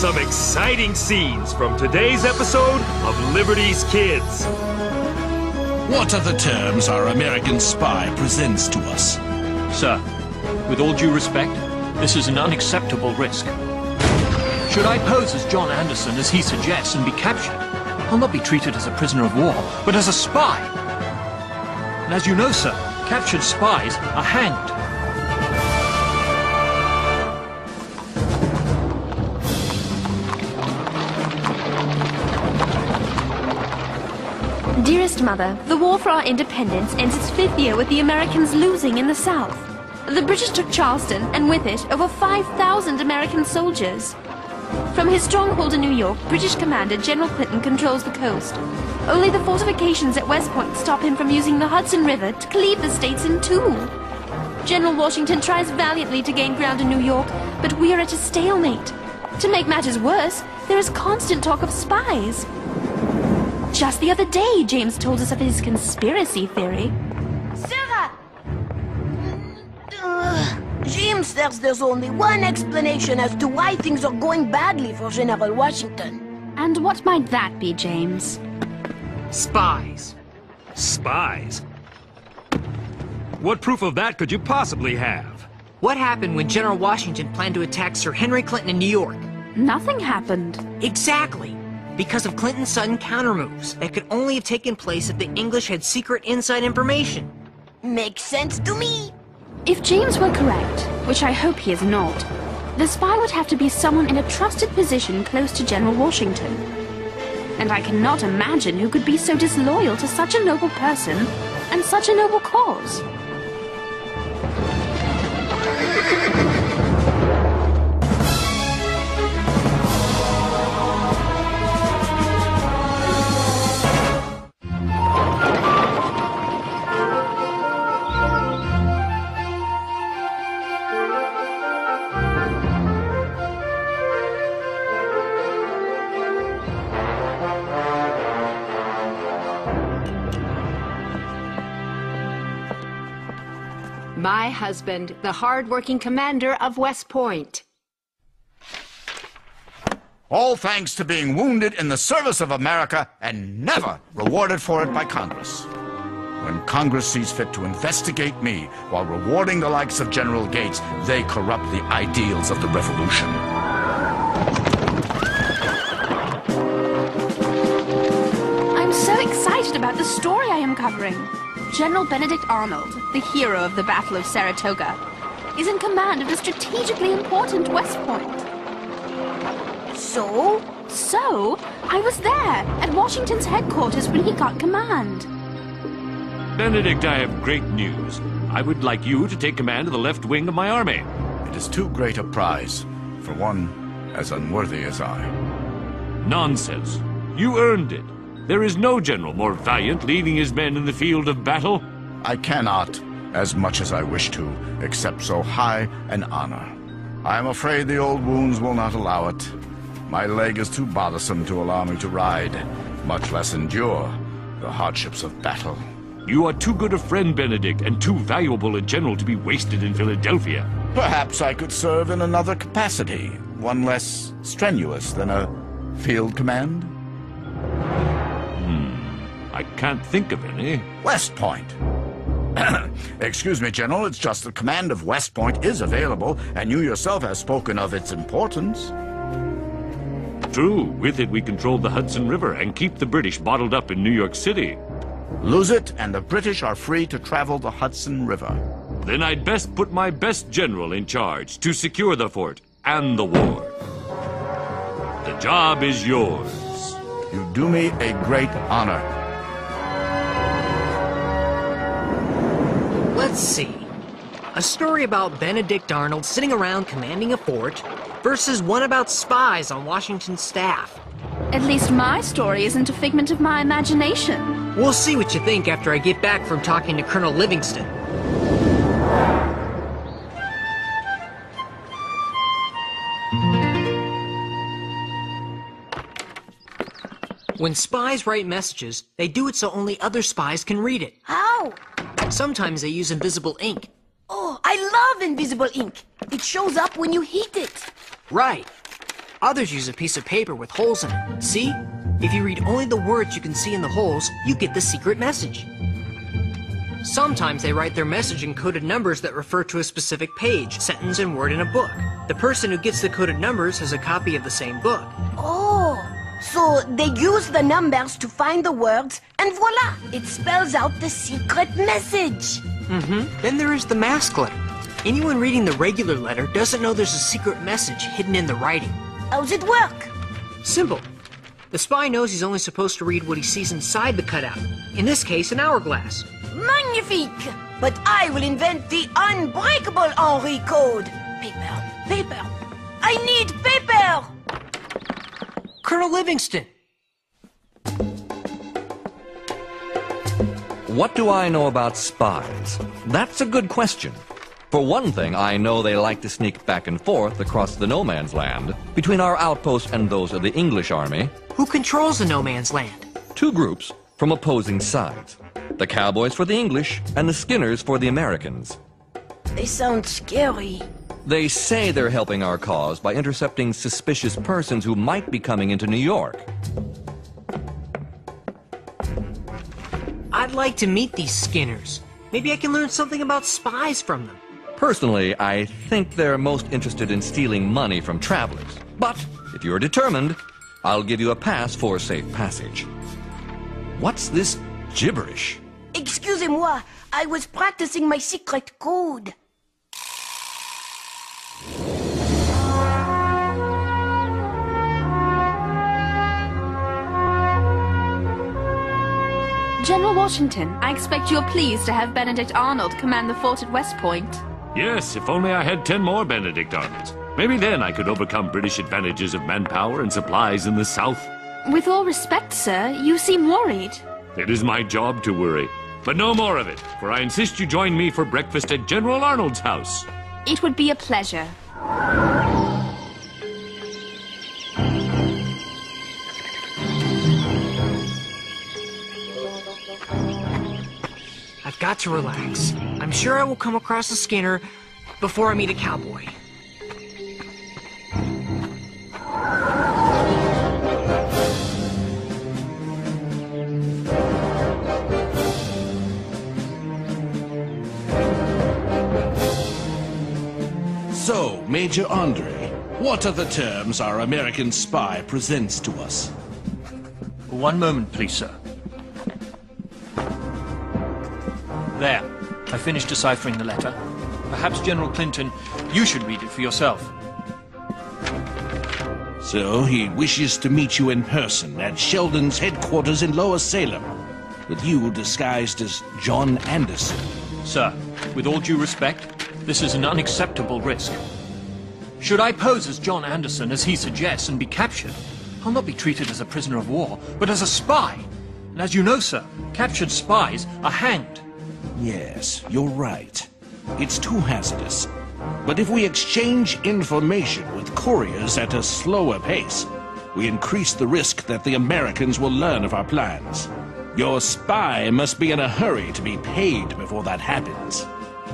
some exciting scenes from today's episode of Liberty's Kids. What are the terms our American spy presents to us? Sir, with all due respect, this is an unacceptable risk. Should I pose as John Anderson, as he suggests, and be captured, I'll not be treated as a prisoner of war, but as a spy. And as you know, sir, captured spies are hanged. Dearest Mother, the war for our independence ends its 5th year with the Americans losing in the South. The British took Charleston, and with it, over 5,000 American soldiers. From his stronghold in New York, British Commander General Clinton controls the coast. Only the fortifications at West Point stop him from using the Hudson River to cleave the states in two. General Washington tries valiantly to gain ground in New York, but we are at a stalemate. To make matters worse, there is constant talk of spies. Just the other day, James told us of his conspiracy theory. Sarah! James says there's only one explanation as to why things are going badly for General Washington. And what might that be, James? Spies. Spies? What proof of that could you possibly have? What happened when General Washington planned to attack Sir Henry Clinton in New York? Nothing happened. Exactly. Because of Clinton's sudden countermoves that could only have taken place if the English had secret inside information. Makes sense to me. If James were correct, which I hope he is not, the spy would have to be someone in a trusted position close to General Washington. And I cannot imagine who could be so disloyal to such a noble person and such a noble cause. My husband, the hard-working commander of West Point. All thanks to being wounded in the service of America and never rewarded for it by Congress. When Congress sees fit to investigate me while rewarding the likes of General Gates, they corrupt the ideals of the Revolution. I'm so excited about the story I am covering. General Benedict Arnold, the hero of the Battle of Saratoga, is in command of the strategically important West Point. So, I was there, at Washington's headquarters when he got command. Benedict, I have great news. I would like you to take command of the left wing of my army. It is too great a prize for one as unworthy as I. Nonsense. You earned it. There is no general more valiant leading his men in the field of battle. I cannot, as much as I wish to, accept so high an honor. I am afraid the old wounds will not allow it. My leg is too bothersome to allow me to ride, much less endure the hardships of battle. You are too good a friend, Benedict, and too valuable a general to be wasted in Philadelphia. Perhaps I could serve in another capacity, one less strenuous than a field command. I can't think of any. West Point. Excuse me, General, it's just the command of West Point is available, and you yourself have spoken of its importance. True, with it we control the Hudson River and keep the British bottled up in New York City. Lose it, and the British are free to travel the Hudson River. Then I'd best put my best general in charge to secure the fort and the war. The job is yours. You do me a great honor. Let's see. A story about Benedict Arnold sitting around commanding a fort versus one about spies on Washington's staff. At least my story isn't a figment of my imagination. We'll see what you think after I get back from talking to Colonel Livingston. When spies write messages, they do it so only other spies can read it. how? Sometimes they use invisible ink. Oh, I love invisible ink. It shows up when you heat it. Right. Others use a piece of paper with holes in it. See? If you read only the words you can see in the holes, you get the secret message. Sometimes they write their message in coded numbers that refer to a specific page, sentence, and word in a book. The person who gets the coded numbers has a copy of the same book. Oh, so they use the numbers to find the words, and voila! It spells out the secret message. Then there is the mask letter. Anyone reading the regular letter doesn't know there's a secret message hidden in the writing. How's it work? Simple. The spy knows he's only supposed to read what he sees inside the cutout. In this case, an hourglass. Magnifique! But I will invent the unbreakable Henri code. Paper, paper. I need paper! Colonel Livingston! What do I know about spies? That's a good question. For one thing, I know they like to sneak back and forth across the no man's land between our outposts and those of the English army. Who controls the no man's land? Two groups from opposing sides. The cowboys for the English and the skinners for the Americans. They sound scary. They say they're helping our cause by intercepting suspicious persons who might be coming into New York. I'd like to meet these Skinners. Maybe I can learn something about spies from them. Personally, I think they're most interested in stealing money from travelers. But if you're determined, I'll give you a pass for safe passage. What's this gibberish? Excusez-moi, I was practicing my secret code. General Washington, I expect you're pleased to have Benedict Arnold command the fort at West Point. Yes, if only I had 10 more Benedict Arnolds. Maybe then I could overcome British advantages of manpower and supplies in the South. With all respect, sir, you seem worried. It is my job to worry. But no more of it, for I insist you join me for breakfast at General Arnold's house. It would be a pleasure. I've got to relax. I'm sure I will come across a Skinner before I meet a cowboy. So, Major Andre, what are the terms our American spy presents to us? One moment, please, sir. There. I finished deciphering the letter. Perhaps, General Clinton, you should read it for yourself. So, he wishes to meet you in person at Sheldon's headquarters in Lower Salem, with you disguised as John Anderson. Sir, with all due respect, this is an unacceptable risk. Should I pose as John Anderson, as he suggests, and be captured, I'll not be treated as a prisoner of war, but as a spy. And as you know, sir, captured spies are hanged. Yes, you're right. It's too hazardous. But if we exchange information with couriers at a slower pace, we increase the risk that the Americans will learn of our plans. Your spy must be in a hurry to be paid before that happens.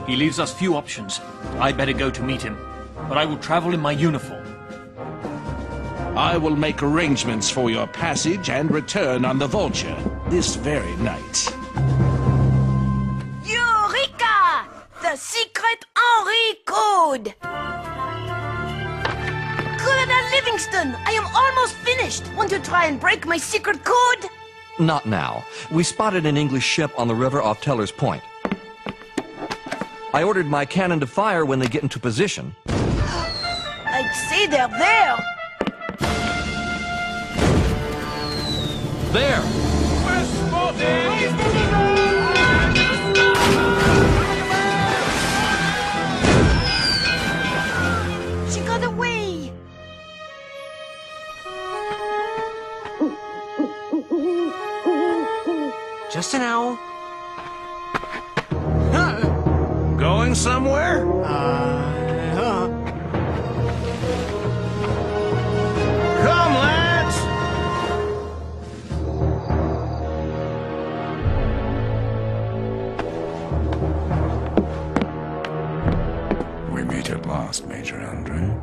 He leaves us few options. I'd better go to meet him, but I will travel in my uniform. I will make arrangements for your passage and return on the Vulture this very night. Eureka! The secret Henri code! Colonel Livingston, I am almost finished. Want to try and break my secret code? Not now. We spotted an English ship on the river off Teller's Point. I ordered my cannon to fire when they get into position. I'd say they're there. There! She got away. Just an owl. Going somewhere? Come, lads! We meet at last, Major Andre.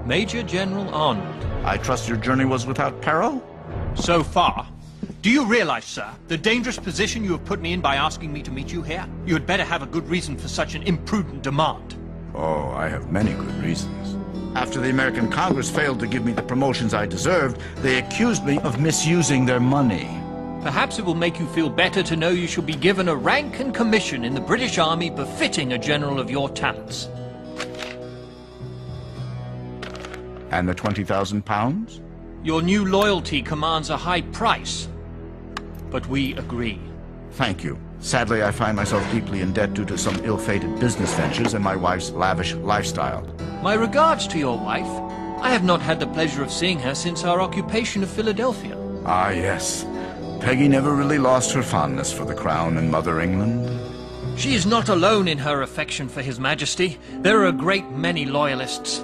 Major General Arnold. I trust your journey was without peril? So far. Do you realize, sir, the dangerous position you have put me in by asking me to meet you here? You had better have a good reason for such an imprudent demand. Oh, I have many good reasons. After the American Congress failed to give me the promotions I deserved, they accused me of misusing their money. Perhaps it will make you feel better to know you shall be given a rank and commission in the British Army befitting a general of your talents. And the 20,000 pounds? Your new loyalty commands a high price, but we agree. Thank you. Sadly, I find myself deeply in debt due to some ill-fated business ventures and my wife's lavish lifestyle. My regards to your wife. I have not had the pleasure of seeing her since our occupation of Philadelphia. Ah, yes. Peggy never really lost her fondness for the crown and Mother England. She is not alone in her affection for His Majesty. There are a great many loyalists.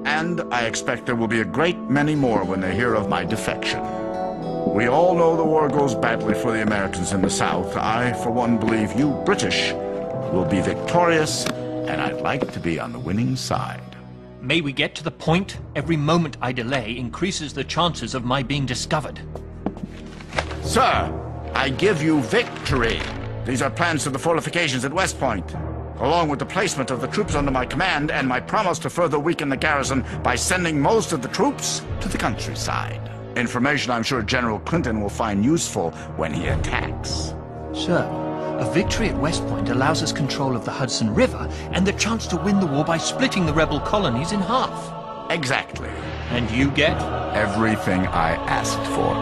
And I expect there will be a great many more when they hear of my defection. We all know the war goes badly for the Americans in the South. I, for one, believe you British will be victorious, and I'd like to be on the winning side. May we get to the point? Every moment I delay increases the chances of my being discovered. Sir, I give you victory. These are plans to the fortifications at West Point, along with the placement of the troops under my command and my promise to further weaken the garrison by sending most of the troops to the countryside. Information I'm sure General Clinton will find useful when he attacks. Sir, a victory at West Point allows us control of the Hudson River and the chance to win the war by splitting the rebel colonies in half. Exactly. And you get? Everything I asked for.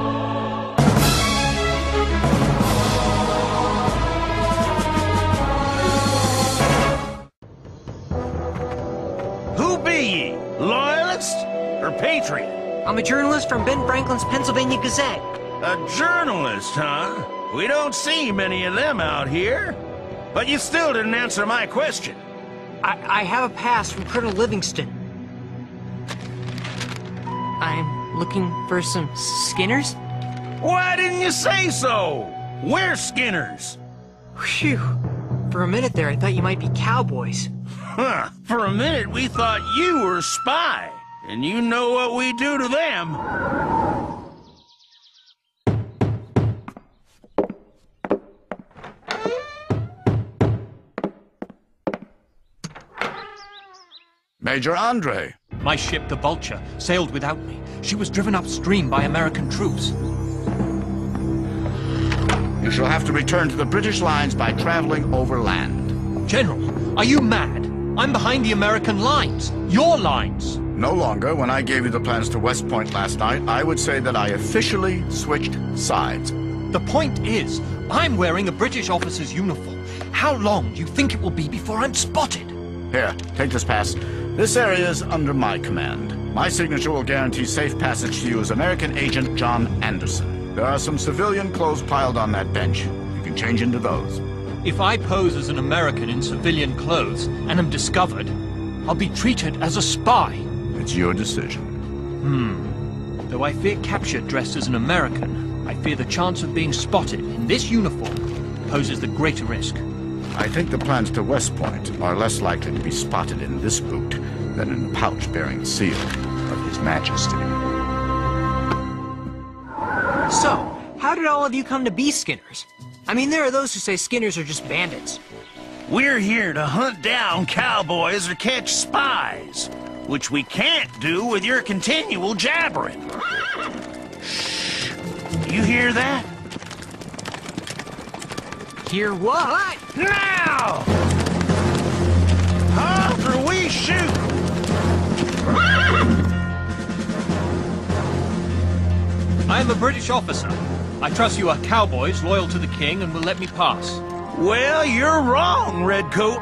Who be ye? Loyalist or patriot? I'm a journalist from Ben Franklin's Pennsylvania Gazette. A journalist, huh? We don't see many of them out here. But you still didn't answer my question. I have a pass from Colonel Livingston. I'm looking for some Skinners. Why didn't you say so? We're Skinners. Phew. For a minute there, I thought you might be cowboys. Huh. For a minute, we thought you were a spy. And you know what we do to them. Major Andre. My ship, the Vulture, sailed without me. She was driven upstream by American troops. You shall have to return to the British lines by traveling overland. General, are you mad? I'm behind the American lines. Your lines. No longer. When I gave you the plans to West Point last night, I would say that I officially switched sides. The point is, I'm wearing a British officer's uniform. How long do you think it will be before I'm spotted? Here, take this pass. This area is under my command. My signature will guarantee safe passage to you as American Agent John Anderson. There are some civilian clothes piled on that bench. You can change into those. If I pose as an American in civilian clothes and am discovered, I'll be treated as a spy. It's your decision. Though I fear capture dressed as an American, I fear the chance of being spotted in this uniform poses the greater risk. I think the plans to West Point are less likely to be spotted in this boot than in the pouch bearing the seal of His Majesty. So, how did all of you come to be Skinners? I mean, there are those who say Skinners are just bandits. We're here to hunt down cowboys or catch spies, which we can't do with your continual jabbering. Shh. You hear that? Hear what? Now! After we shoot! I am a British officer. I trust you are cowboys loyal to the king and will let me pass. Well, you're wrong, Redcoat.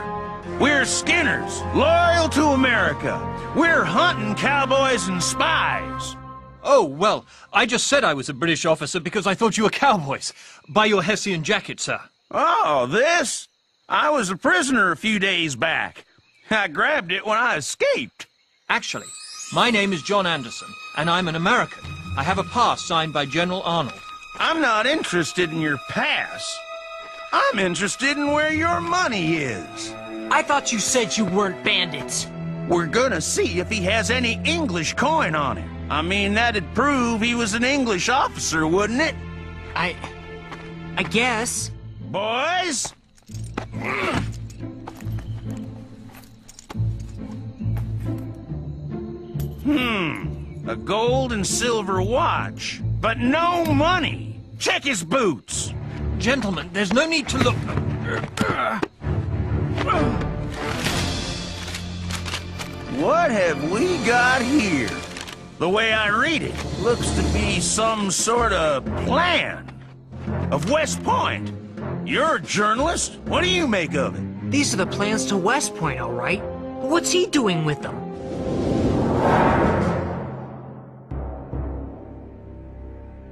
We're Skinners, loyal to America. We're hunting cowboys and spies. Oh, well, I just said I was a British officer because I thought you were cowboys. By your Hessian jacket, sir. Oh, this? I was a prisoner a few days back. I grabbed it when I escaped. Actually, my name is John Anderson, and I'm an American. I have a pass signed by General Arnold. I'm not interested in your pass. I'm interested in where your money is. I thought you said you weren't bandits. We're gonna see if he has any English coin on him. I mean, that'd prove he was an English officer, wouldn't it? I guess. Boys? A gold and silver watch, but no money. Check his boots. Gentlemen, there's no need to look. What have we got here? The way I read it, looks to be some sort of plan of West Point. You're a journalist. What do you make of it? These are the plans to West Point, all right. But what's he doing with them?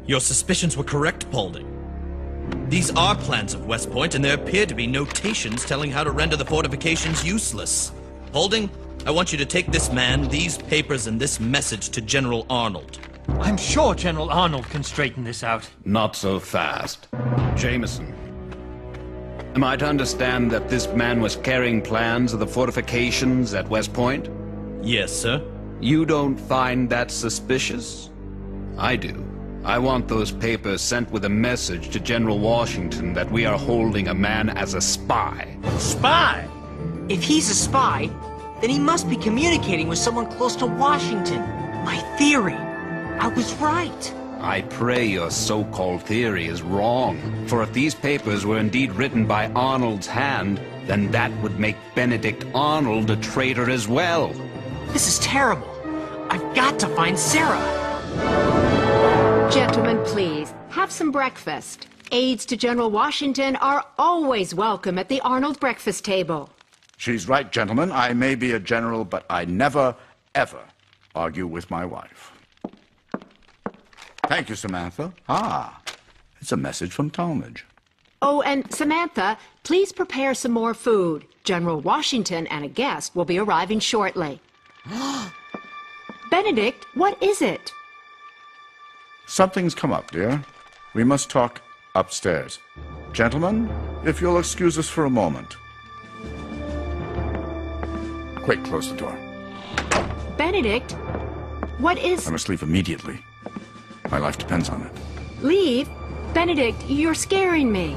Your suspicions were correct, Paulding. These are plans of West Point, and there appear to be notations telling how to render the fortifications useless. Paulding, I want you to take this man, these papers, and this message to General Arnold. I'm sure General Arnold can straighten this out. Not so fast. Jameson, am I to understand that this man was carrying plans of the fortifications at West Point? Yes, sir. You don't find that suspicious? I do. I want those papers sent with a message to General Washington that we are holding a man as a spy. Spy? If he's a spy, then he must be communicating with someone close to Washington. My theory. I was right. I pray your so-called theory is wrong. For if these papers were indeed written by Arnold's hand, then that would make Benedict Arnold a traitor as well. This is terrible. I've got to find Sarah. Gentlemen, please, have some breakfast. Aides to General Washington are always welcome at the Arnold breakfast table. She's right, gentlemen. I may be a general, but I never, ever argue with my wife. Thank you, Samantha. Ah, it's a message from Talmadge. Oh, and Samantha, please prepare some more food. General Washington and a guest will be arriving shortly. Benedict, what is it? Something's come up, dear. We must talk upstairs. Gentlemen, if you'll excuse us for a moment. Quick, close the door. Benedict, what is... I must leave immediately. My life depends on it. Leave? Benedict, you're scaring me.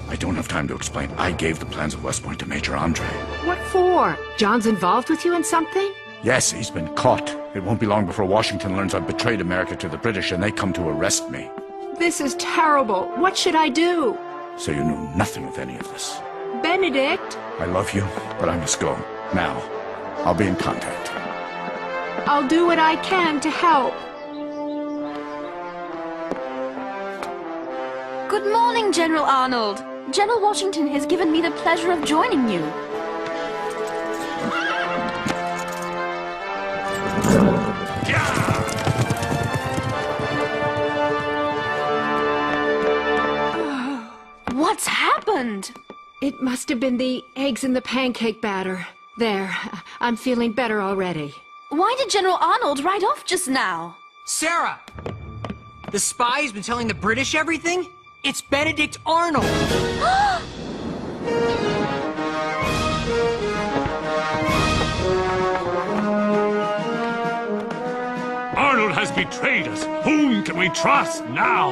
I don't have time to explain. I gave the plans of West Point to Major Andre. What for? John's involved with you in something? Yes, he's been caught. It won't be long before Washington learns I've betrayed America to the British and they come to arrest me. This is terrible. What should I do? So you knew nothing of any of this. Benedict! I love you, but I must go. Now, I'll be in contact. I'll do what I can to help. Good morning, General Arnold. General Washington has given me the pleasure of joining you. What's happened? It must have been the eggs in the pancake batter. There, I'm feeling better already. Why did General Arnold ride off just now? Sarah! The spy has been telling the British everything? It's Benedict Arnold! Arnold has betrayed us. Whom can we trust now?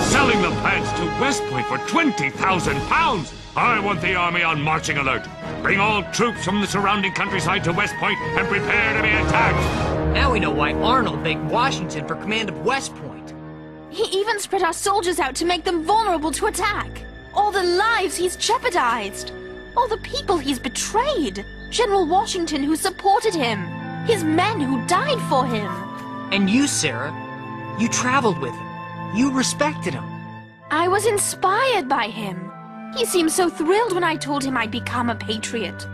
Selling the plans to West Point for 20,000 pounds. I want the army on marching alert. Bring all troops from the surrounding countryside to West Point and prepare to be attacked. Now we know why Arnold begged Washington for command of West Point. He even spread our soldiers out to make them vulnerable to attack. All the lives he's jeopardized. All the people he's betrayed. General Washington who supported him. His men who died for him. And you, Sarah, you traveled with him. You respected him. I was inspired by him. He seemed so thrilled when I told him I'd become a patriot.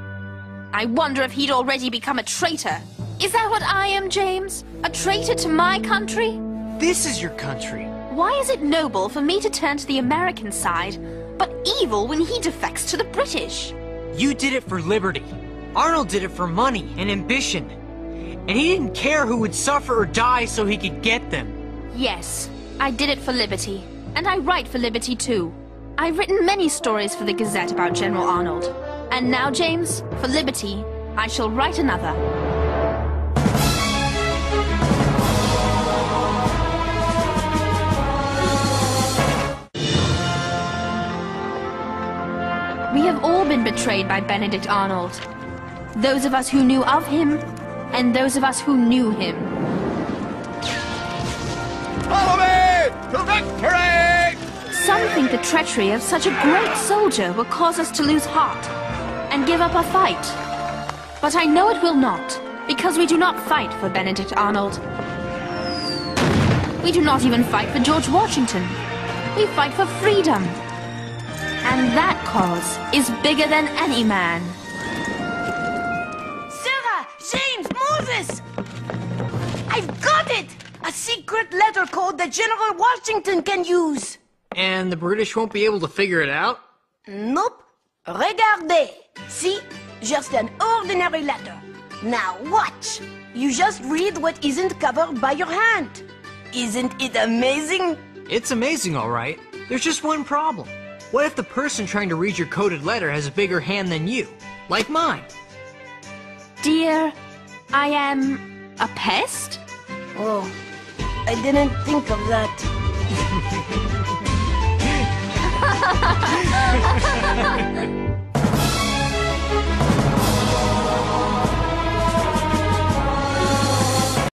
I wonder if he'd already become a traitor. Is that what I am, James? A traitor to my country? This is your country. Why is it noble for me to turn to the American side, but evil when he defects to the British? You did it for liberty. Arnold did it for money and ambition. And he didn't care who would suffer or die so he could get them. Yes, I did it for liberty. And I write for liberty too. I've written many stories for the Gazette about General Arnold. And now, James, for liberty, I shall write another. We have all been betrayed by Benedict Arnold. Those of us who knew of him, and those of us who knew him. Follow me to victory! Some think the treachery of such a great soldier will cause us to lose heart and give up our fight. But I know it will not, because we do not fight for Benedict Arnold. We do not even fight for George Washington. We fight for freedom. And that cause is bigger than any man. Sarah, James, Moses! I've got it! A secret letter code that General Washington can use. And the British won't be able to figure it out? Nope. Regardez. See? Just an ordinary letter. Now watch. You just read what isn't covered by your hand. Isn't it amazing? It's amazing, all right. There's just one problem. What if the person trying to read your coded letter has a bigger hand than you? Like mine. Dear, I am a pest? Oh, I didn't think of that.